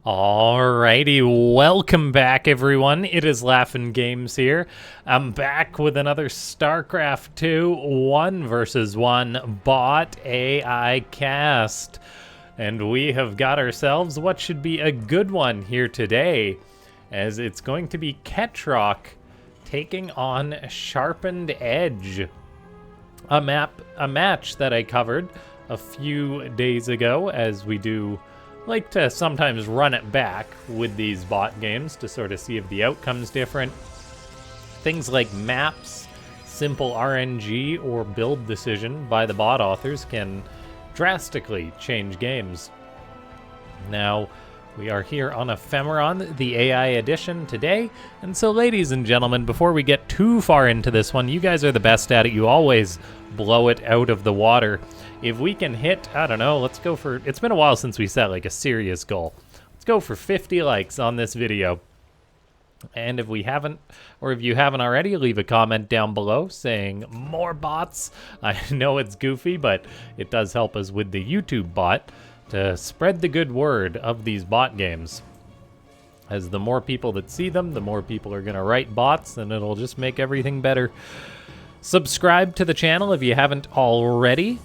Alrighty, welcome back everyone. It is LaughNgamez here. I'm back with another Starcraft 2 1 versus 1 bot AI cast. And we have got ourselves what should be a good one here today, as it's going to be Ketrock taking on Sharpened Edge. A match that I covered a few days ago, as we do like to sometimes run it back with these bot games to sort of see if the outcome's different. Things like maps, simple RNG, or build decision by the bot authors can drastically change games. Now, we are here on Ephemeron, the AI edition today, and so ladies and gentlemen, before we get too far into this one, you guys are the best at it. You always blow it out of the water. If we can hit, I don't know, let's go for, it's been a while since we set like a serious goal. Let's go for 50 likes on this video. And if we haven't, or if you haven't already, leave a comment down below saying more bots. I know it's goofy, but it does help us with the YouTube bot to spread the good word of these bot games. As the more people that see them, the more people are going to write bots, and it'll just make everything better. Subscribe to the channel if you haven't already.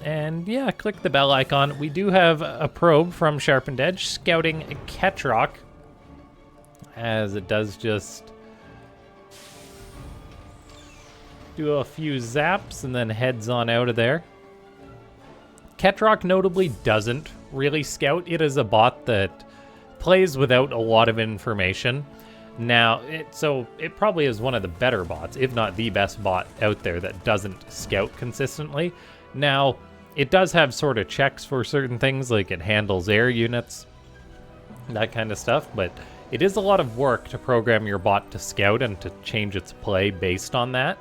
And yeah, click the bell icon. We do have a probe from Sharpened Edge scouting Ketrock, as it does just do a few zaps and then heads on out of there. Ketrock notably doesn't really scout. It is a bot that plays without a lot of information. Now, so it probably is one of the better bots, if not the best bot out there that doesn't scout consistently. Now, it does have sort of checks for certain things, like it handles air units, that kind of stuff, but it is a lot of work to program your bot to scout and to change its play based on that.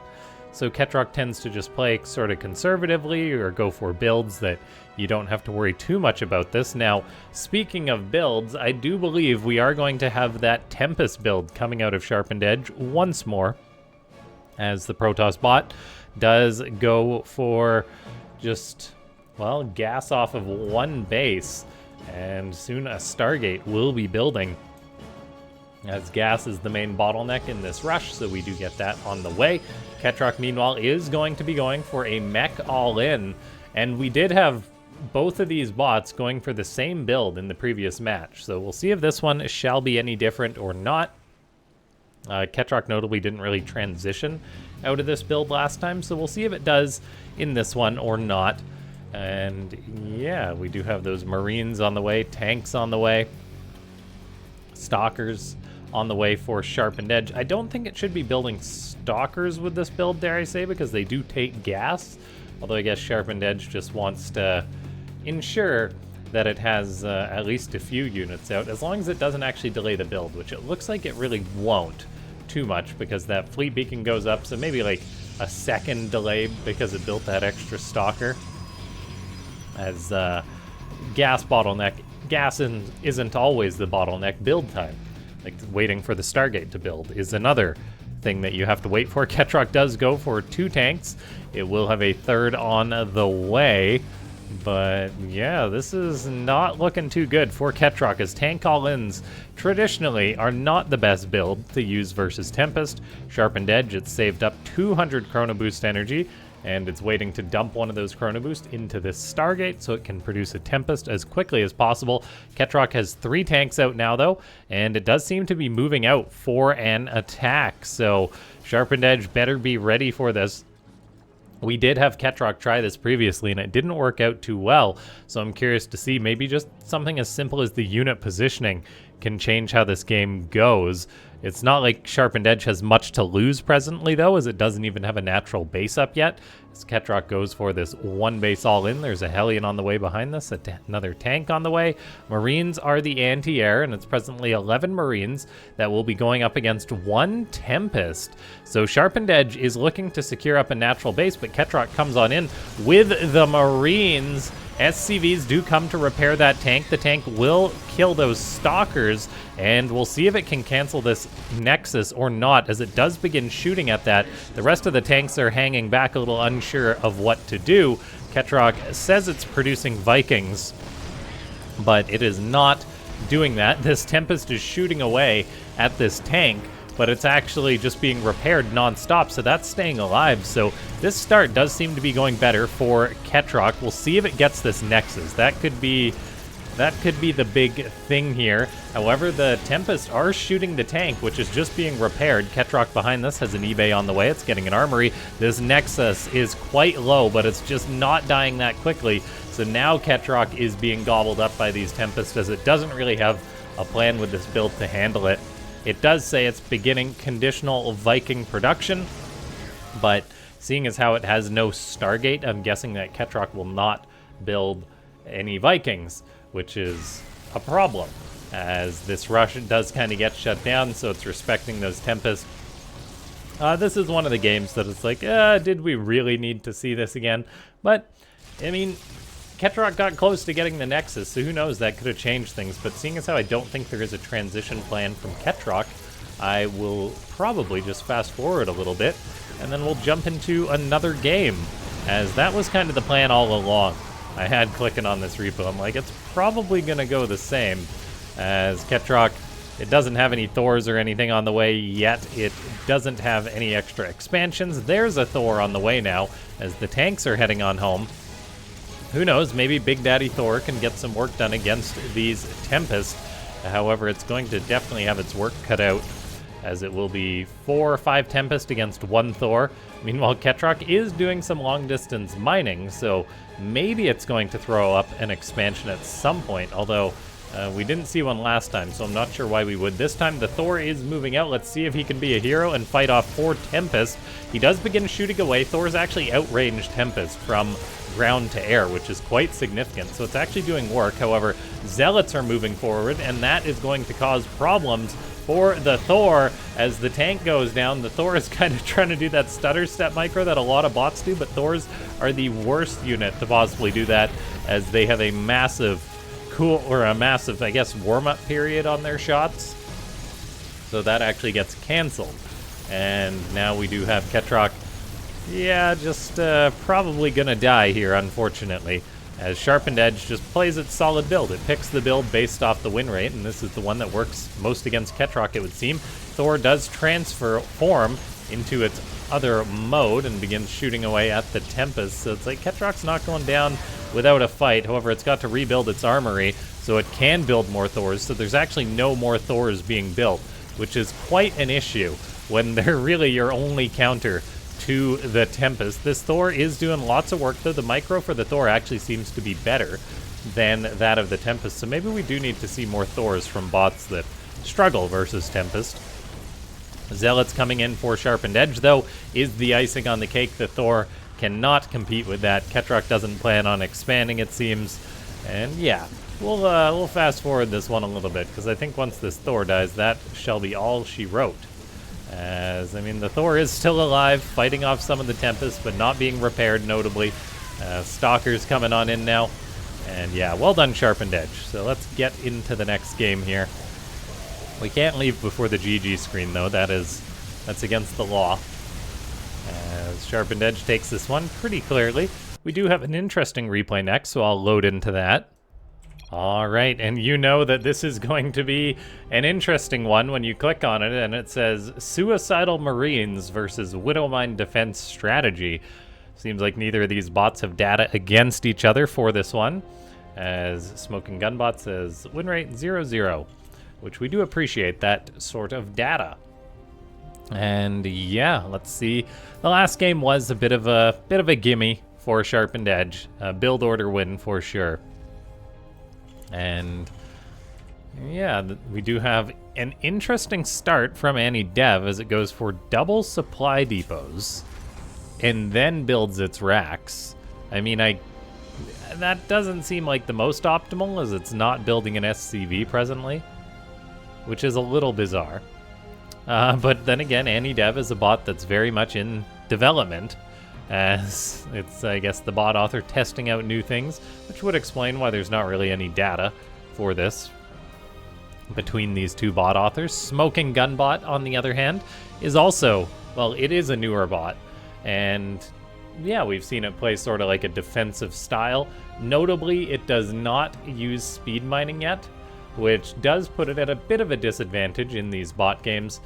So Ketrock tends to just play sort of conservatively or go for builds that you don't have to worry too much about this. Now, speaking of builds, I do believe we are going to have that Tempest build coming out of Sharpened Edge once more, as the Protoss bot does go for just, well, gas off of one base, and soon a Stargate will be building, as gas is the main bottleneck in this rush, so we do get that on the way. Ketrock, meanwhile, is going to be going for a mech all-in, and we did have both of these bots going for the same build in the previous match, so we'll see if this one shall be any different or not. Ketrock notably didn't really transition out of this build last time, so we'll see if it does in this one or not. And yeah, we do have those Marines on the way, tanks on the way, Stalkers on the way for Sharpened Edge. I don't think it should be building Stalkers with this build, dare I say, because they do take gas, although I guess Sharpened Edge just wants to ensure that it has at least a few units out, as long as it doesn't actually delay the build, which it looks like it really won't too much, because that fleet beacon goes up, so maybe like a second delay because it built that extra Stalker. As gas bottleneck, gas isn't always the bottleneck. Build time, like waiting for the Stargate to build, is another thing that you have to wait for. Ketrock does go for 2 tanks. It will have a third on the way. But yeah, this is not looking too good for Ketrock, as tank all-ins traditionally are not the best build to use versus Tempest. Sharpened Edge, it's saved up 200 Chrono Boost energy, and it's waiting to dump one of those Chrono Boost into this Stargate so it can produce a Tempest as quickly as possible. Ketrock has 3 tanks out now, though, and it does seem to be moving out for an attack. So Sharpened Edge better be ready for this. We did have Ketrock try this previously, and it didn't work out too well, so I'm curious to see maybe just something as simple as the unit positioning can change how this game goes. It's not like Sharpened Edge has much to lose presently, though, as it doesn't even have a natural base up yet. As Ketrock goes for this 1 base all-in, there's a Hellion on the way behind this, another tank on the way. Marines are the anti-air, and it's presently 11 Marines that will be going up against 1 Tempest. So Sharpened Edge is looking to secure up a natural base, but Ketrock comes on in with the Marines. SCVs do come to repair that tank. The tank will kill those Stalkers, and we'll see if it can cancel this Nexus or not, as it does begin shooting at that. The rest of the tanks are hanging back, a little unsure of what to do. Ketrock says it's producing Vikings, but it is not doing that. This Tempest is shooting away at this tank, but it's actually just being repaired nonstop, so that's staying alive. So this start does seem to be going better for Ketrock. We'll see if it gets this Nexus. That could be the big thing here. However, the Tempest are shooting the tank, which is just being repaired. Ketrock behind this has an eBay on the way. It's getting an armory. This Nexus is quite low, but it's just not dying that quickly. So now Ketrock is being gobbled up by these Tempests, as it doesn't really have a plan with this build to handle it. It does say it's beginning conditional Viking production, but seeing as how it has no Stargate, I'm guessing that Ketrock will not build any Vikings, which is a problem, as this rush does kind of get shut down, so it's respecting those Tempests. This is one of the games that it's like, did we really need to see this again? But, I mean, Ketrock got close to getting the Nexus, so who knows, that could have changed things. But seeing as how I don't think there is a transition plan from Ketrock, I will probably just fast forward a little bit, and then we'll jump into another game, as that was kind of the plan all along. I had clicking on this repo, I'm like, it's probably going to go the same, as Ketrock, it doesn't have any Thors or anything on the way yet. It doesn't have any extra expansions. There's a Thor on the way now, as the tanks are heading on home. Who knows, maybe Big Daddy Thor can get some work done against these Tempests. However, it's going to definitely have its work cut out, as it will be 4 or 5 Tempest against 1 Thor. Meanwhile, Ketrock is doing some long-distance mining, so maybe it's going to throw up an expansion at some point, although we didn't see one last time, so I'm not sure why we would. This time, the Thor is moving out. Let's see if he can be a hero and fight off 4 Tempest. He does begin shooting away. Thor's actually outranged Tempest from ground to air, which is quite significant, so it's actually doing work. However, Zealots are moving forward, and that is going to cause problems for the Thor. As the tank goes down, the Thor is kind of trying to do that stutter step micro that a lot of bots do, but Thors are the worst unit to possibly do that, as they have a massive I guess, warm-up period on their shots. So that actually gets canceled. And now we do have Ketrock, just probably gonna die here, unfortunately, as Sharpened Edge just plays its solid build. It picks the build based off the win rate, and this is the one that works most against Ketrock, it would seem. Thor does transform into its other mode and begins shooting away at the Tempest, so it's like Ketrock's not going down without a fight. However, it's got to rebuild its armory, so it can build more Thors, so there's actually no more Thors being built, which is quite an issue when they're really your only counter to the Tempest. This Thor is doing lots of work, though. The micro for the Thor actually seems to be better than that of the Tempest, so maybe we do need to see more Thors from bots that struggle versus Tempest. Zealots coming in for Sharpened Edge, though, is the icing on the cake. The Thor cannot compete with that. Ketrock doesn't plan on expanding, it seems. And yeah, we'll fast forward this one a little bit, because I think once this Thor dies, that shall be all she wrote. As, I mean, the Thor is still alive, fighting off some of the Tempests, but not being repaired, notably. Stalker's coming on in now. And yeah, well done, Sharpened Edge. So let's get into the next game here. We can't leave before the GG screen, though. That's against the law. As Sharpened Edge takes this one pretty clearly. We do have an interesting replay next, so I'll load into that. All right, and you know that this is going to be an interesting one when you click on it, and it says Suicidal Marines versus Widowmine Defense Strategy. Seems like neither of these bots have data against each other for this one, as Smokinggunbot says win rate 0-0. Which we do appreciate that sort of data. And yeah, let's see. The last game was a bit of a gimme for Sharpened Edge. A build order win for sure. And yeah, we do have an interesting start from Annie Dev, as it goes for double supply depots and then builds its racks. I mean, that doesn't seem like the most optimal, as it's not building an SCV presently, which is a little bizarre. But then again, Annie Dev is a bot that's very much in development, as it's, I guess, the bot author testing out new things, which would explain why there's not really any data for this between these two bot authors. Smokinggunbot, on the other hand, is also, well, it is a newer bot, and yeah, we've seen it play sort of like a defensive style. Notably, it does not use speed mining yet. which does put it at a bit of a disadvantage in these bot games.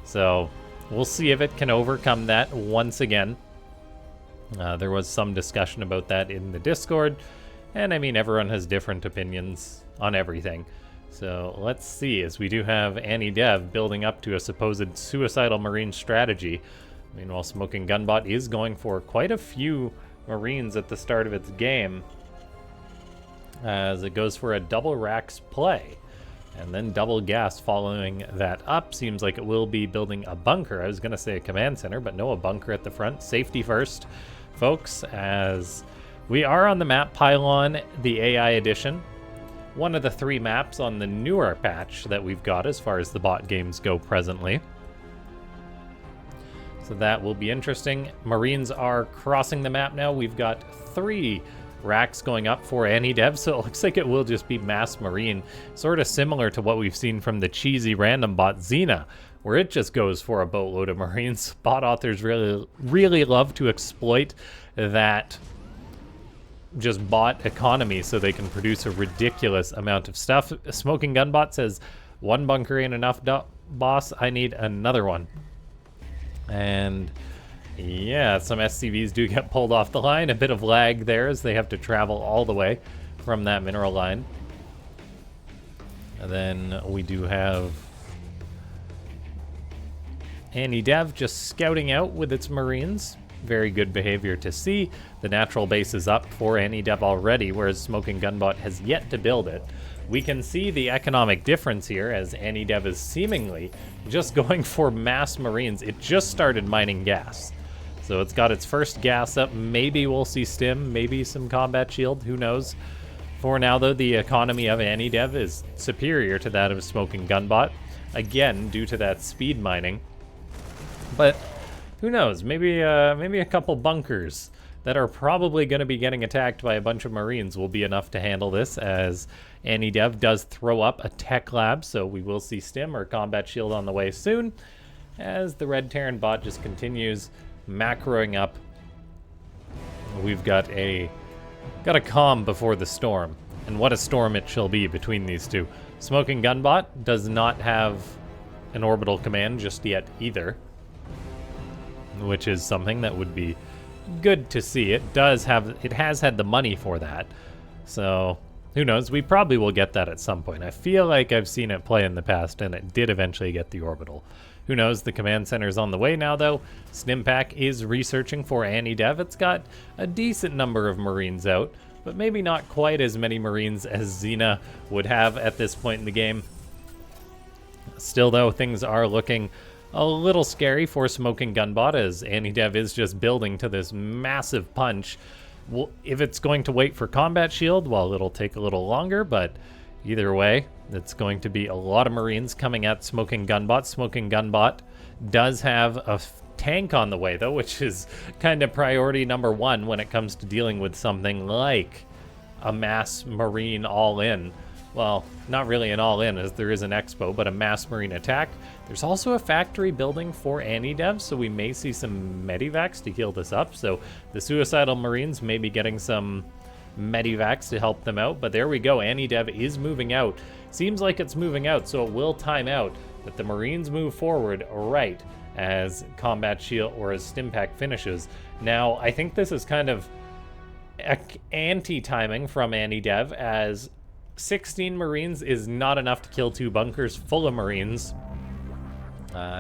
So we'll see if it can overcome that once again. There was some discussion about that in the Discord, and I mean, everyone has different opinions on everything. So let's see, as we do have AnyDev building up to a supposed suicidal marine strategy. Meanwhile, Smokinggunbot is going for quite a few marines at the start of its game, as it goes for a double racks play, and then double gas following that up. Seems like it will be building a bunker. I was going to say a command center, but no, a bunker at the front. Safety first, folks, as we are on the map Pylon, the AI edition. One of the 3 maps on the newer patch that we've got as far as the bot games go presently. So that will be interesting. Marines are crossing the map now. We've got 3 racks going up for AnyDev, so it looks like it will just be mass marine, sort of similar to what we've seen from the cheesy random bot Xena, where it just goes for a boatload of marines. Bot authors really love to exploit that just bot economy so they can produce a ridiculous amount of stuff. Smokinggunbot says, 1 bunker ain't enough, boss. I need another one. And yeah, some SCVs do get pulled off the line. A bit of lag there as they have to travel all the way from that mineral line. And then we do have AnyDev just scouting out with its marines. Very good behavior to see. The natural base is up for AnyDev already, whereas Smokinggunbot has yet to build it. We can see the economic difference here as AnyDev is seemingly just going for mass marines. It just started mining gas. So it's got its first gas up. Maybe we'll see stim, maybe some combat shield, who knows. For now, though, the economy of AnyDev is superior to that of Smokinggunbot, again, due to that speed mining. But who knows, maybe a couple bunkers that are probably going to be getting attacked by a bunch of marines will be enough to handle this, as AnyDev does throw up a tech lab, so we will see stim or combat shield on the way soon, as the Red Terran bot just continues macroing up. We've got a calm before the storm, and what a storm it shall be between these two. Smokinggunbot does not have an orbital command just yet either, which is something that would be good to see. It has had the money for that, so who knows, we probably will get that at some point. I feel like I've seen it play in the past, and it did eventually get the orbital. Who knows, the command center's on the way now, though. Stimpak is researching for AnyDev. It's got a decent number of marines out, but maybe not quite as many marines as Xena would have at this point in the game. Still, though, things are looking a little scary for Smokinggunbot, as AnyDev is just building to this massive punch. Well, if it's going to wait for combat shield, well, it'll take a little longer, but either way, it's going to be a lot of marines coming at Smokinggunbot. Smokinggunbot does have a tank on the way, though, which is kind of priority number 1 when it comes to dealing with something like a mass marine all-in. Well, not really an all-in, as there is an expo, but a mass marine attack. There's also a factory building for AnyDev, so we may see some medivacs to heal this up. So the suicidal marines may be getting some medivacs to help them out, but there we go. AnyDev is moving out. Seems like it's moving out, so it will time out, but the marines move forward right as combat shield or as Stimpak finishes. Now, I think this is kind of anti-timing from AnyDev, as 16 marines is not enough to kill 2 bunkers full of marines,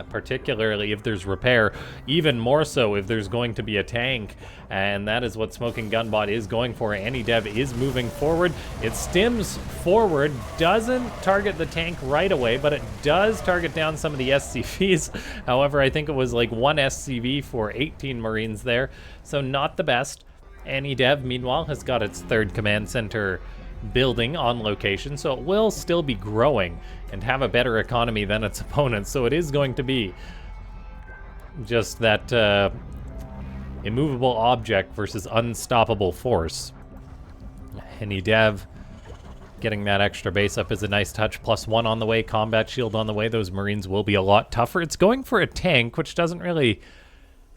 particularly if there's repair, even more so if there's going to be a tank, and that is what Smokinggunbot is going for. AnyDev is moving forward. It stims forward, doesn't target the tank right away, but it does target down some of the SCVs. However, I think it was like 1 SCV for 18 marines there, so not the best. AnyDev, meanwhile, has got its 3rd command center building on location, so it will still be growing and have a better economy than its opponents. So it is going to be just that immovable object versus unstoppable force. AnyDev getting that extra base up is a nice touch. +1 on the way, combat shield on the way. Those marines will be a lot tougher. It's going for a tank, which doesn't really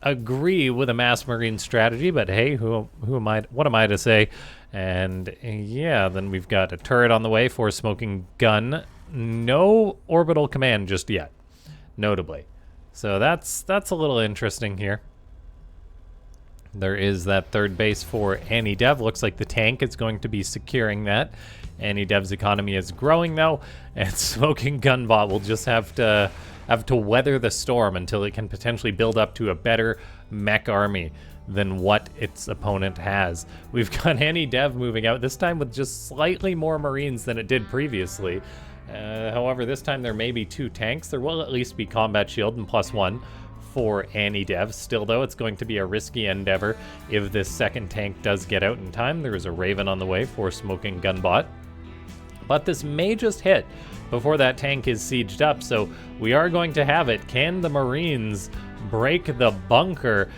agree with a mass marine strategy, but hey, who am I? What am I to say? And yeah, then we've got a turret on the way for Smoking Gun. No orbital command just yet, notably. So that's a little interesting here. There is that third base for Annie Dev. Looks like the tank is going to be securing that. Annie Dev's economy is growing though, and Smokinggunbot will just have to weather the storm until it can potentially build up to a better mech army than what its opponent has. We've got Annie Dev moving out, this time with just slightly more Marines than it did previously. However, this time there may be 2 tanks. There will at least be combat shield and +1 for Annie Dev. Still though, it's going to be a risky endeavor if this second tank does get out in time. There is a Raven on the way for Smokinggunbot. But this may just hit before that tank is sieged up, so we are going to have it. Can the Marines break the bunker?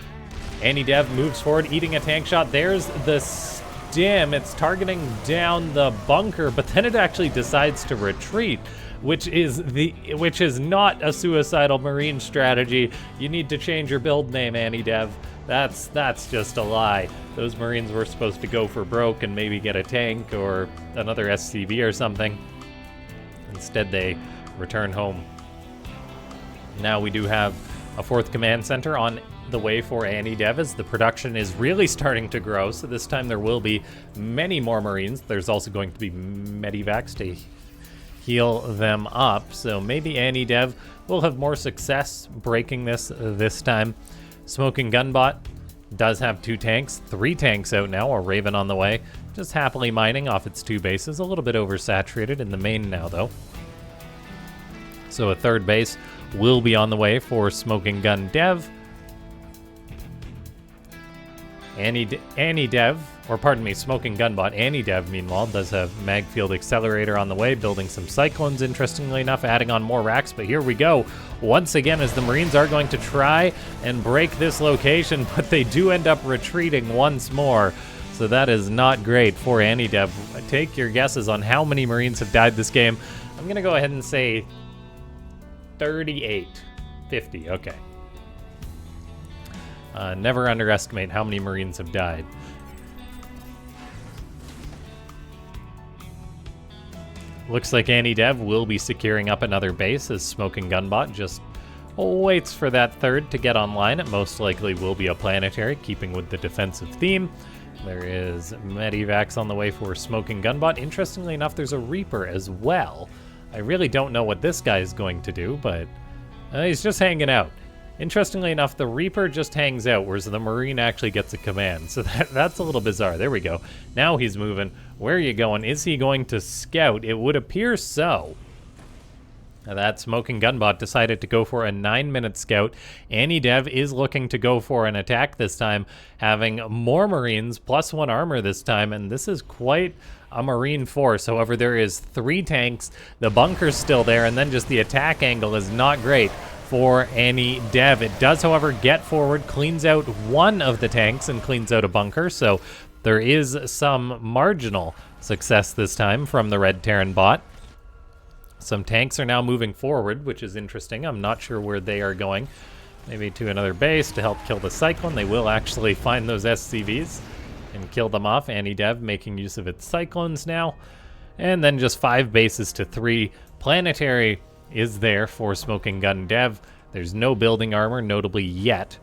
Annie Dev moves forward, eating a tank shot. There's the stim. It's targeting down the bunker, but then it actually decides to retreat, which is not a suicidal Marine strategy. You need to change your build name, Annie Dev. That's just a lie. Those Marines were supposed to go for broke and maybe get a tank or another SCV or something. Instead, they return home. Now we do have a 4th command center on the way for Annie Dev as the production is really starting to grow. So this time there will be many more Marines. There's also going to be medivacs to heal them up. So maybe Annie Dev will have more success breaking this time. Smokinggunbot does have 2 tanks, 3 tanks out now, a Raven on the way, just happily mining off its 2 bases, a little bit oversaturated in the main now though. So a 3rd base will be on the way for Smoking Gun Dev. Annie Dev, or pardon me, Smokinggunbot. Annie Dev, meanwhile, does have Magfield Accelerator on the way, building some Cyclones, interestingly enough, adding on more racks. But here we go, once again, as the Marines are going to try and break this location, but they do end up retreating once more. So that is not great for Annie Dev. Take your guesses on how many Marines have died this game. I'm going to go ahead and say 38. 50, okay. Never underestimate how many Marines have died. Looks like Annie Dev will be securing up another base as Smokinggunbot just waits for that 3rd to get online. It most likely will be a planetary, keeping with the defensive theme. There is medivacs on the way for Smokinggunbot. Interestingly enough, there's a Reaper as well. I really don't know what this guy is going to do, but he's just hanging out. Interestingly enough, the Reaper just hangs out, whereas the Marine actually gets a command. So that's a little bizarre. There we go. Now he's moving. Where are you going? Is he going to scout? It would appear so. That Smokinggunbot decided to go for a 9-minute scout. Annie Dev is looking to go for an attack this time, having more Marines, +1 armor this time, and this is quite a Marine force. However, there is 3 tanks, the bunker's still there, and then just the attack angle is not great for Annie Dev. It does, however, get forward, cleans out one of the tanks, and cleans out a bunker, so there is some marginal success this time from the Red Terran bot. Some tanks are now moving forward, which is interesting. I'm not sure where they are going. Maybe to another base to help kill the Cyclone. They will actually find those SCVs and kill them off. Annie Dev making use of its Cyclones now. And then just 5 bases to 3. Planetary is there for Smoking Gun Dev. There's no building armor, notably yet,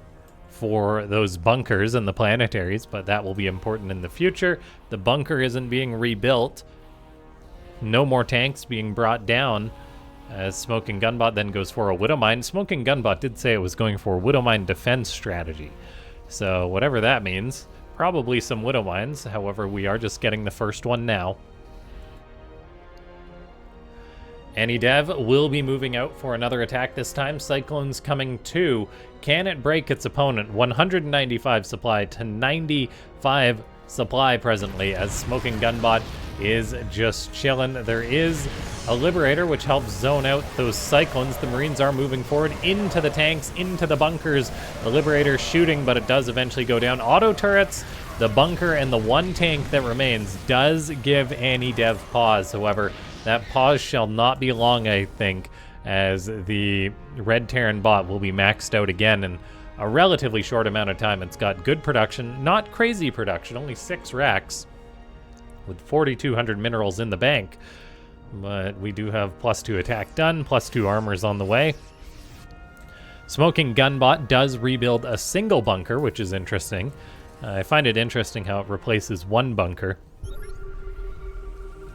for those bunkers and the planetaries, but that will be important in the future. The bunker isn't being rebuilt. No more tanks being brought down as Smokinggunbot then goes for a Widowmine. Smokinggunbot did say it was going for a Widowmine defense strategy. So whatever that means, probably some Widowmines. However, we are just getting the first one now. Annie Dev will be moving out for another attack this time. Cyclone's coming too. Can it break its opponent? 195 supply to 95 supply presently as Smokinggunbot is just chilling. There is a Liberator which helps zone out those Cyclones. The Marines are moving forward into the tanks, into the bunkers. The Liberator shooting, but it does eventually go down. Auto turrets, the bunker, and the 1 tank that remains does give Annie Dev pause. However, that pause shall not be long, I think, as the Red Terran bot will be maxed out again, and a relatively short amount of time. It's got good production, not crazy production, only 6 racks with 4,200 minerals in the bank. But we do have +2 attack done, +2 armors on the way. Smokinggunbot does rebuild a single bunker, which is interesting. I find it interesting how it replaces one bunker,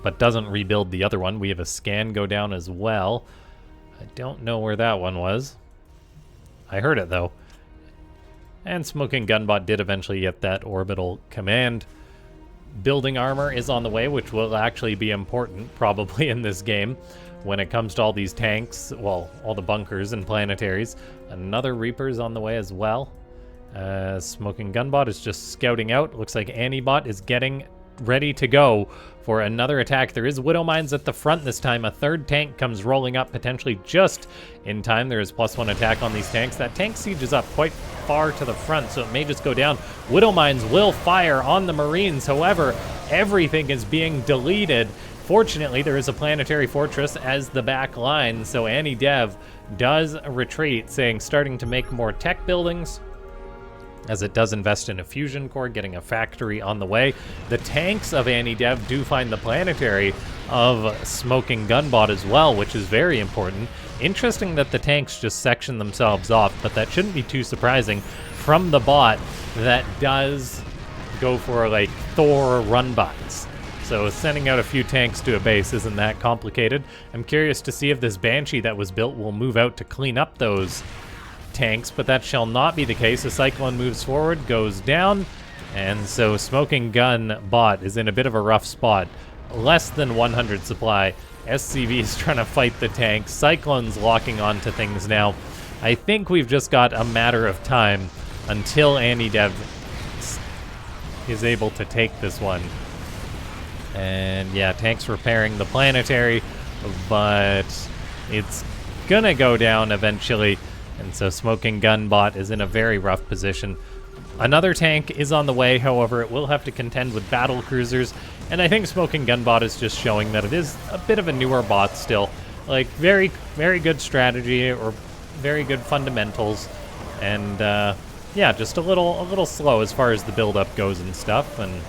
but doesn't rebuild the other one. We have a scan go down as well. I don't know where that one was. I heard it, though. And Smokinggunbot did eventually get that orbital command. Building armor is on the way, which will actually be important, probably, in this game. When it comes to all these tanks, well, all the bunkers and planetaries. Another Reaper's on the way as well. Smokinggunbot is just scouting out. Looks like Antibot is getting ready to go for another attack. There is Widow Mines at the front this time. A third tank comes rolling up, potentially just in time. There is +1 attack on these tanks. That tank siege is up quite far to the front, so it may just go down. Widow Mines will fire on the Marines. However, everything is being deleted. Fortunately, there is a planetary fortress as the back line, so AnyDev does retreat, saying starting to make more tech buildings, as it does invest in a fusion core, getting a factory on the way. The tanks of AnyDev do find the planetary of Smokinggunbot as well, which is very important. Interesting that the tanks just section themselves off, but that shouldn't be too surprising from the bot that does go for, like, Thor run bots. So sending out a few tanks to a base isn't that complicated. I'm curious to see if this Banshee that was built will move out to clean up those tanks, but that shall not be the case. The Cyclone moves forward, goes down, and so Smokinggunbot is in a bit of a rough spot. Less than 100 supply. SCV is trying to fight the tank. Cyclone's locking onto things now. I think we've just got a matter of time until AnyDev is able to take this one. And yeah, tanks repairing the planetary, but it's gonna go down eventually. And so Smokinggunbot is in a very rough position. Another tank is on the way, however, it will have to contend with battle cruisers. And I think Smokinggunbot is just showing that it is a bit of a newer bot still. Like, very, very good strategy, or very good fundamentals. And yeah, just a little slow as far as the build-up goes and stuff. And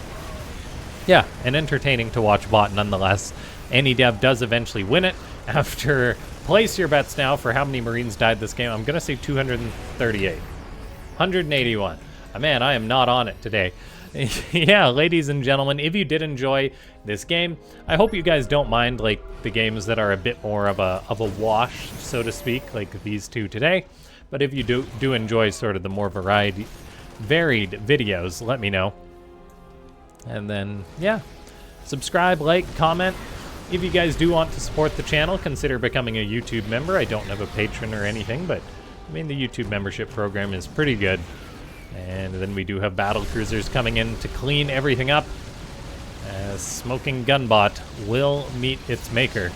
yeah, an entertaining to watch bot nonetheless. AnyDev does eventually win it after... Place your bets now for how many Marines died this game. I'm going to say 238. 181. Man, I am not on it today. Yeah, ladies and gentlemen, if you did enjoy this game, I hope you guys don't mind, like, the games that are a bit more of a wash, so to speak, like these two today. But if you do enjoy sort of the more varied videos, let me know. And then, yeah, subscribe, like, comment. If you guys do want to support the channel, consider becoming a YouTube member. I don't have a patron or anything, but I mean, the YouTube membership program is pretty good. And then we do have battle cruisers coming in to clean everything up, as Smokinggunbot will meet its maker.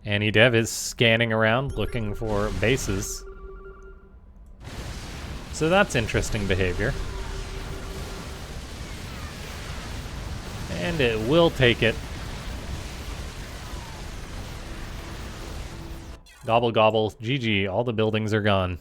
AnyDev is scanning around looking for bases. So that's interesting behavior. And it will take it. Gobble gobble, GG, all the buildings are gone.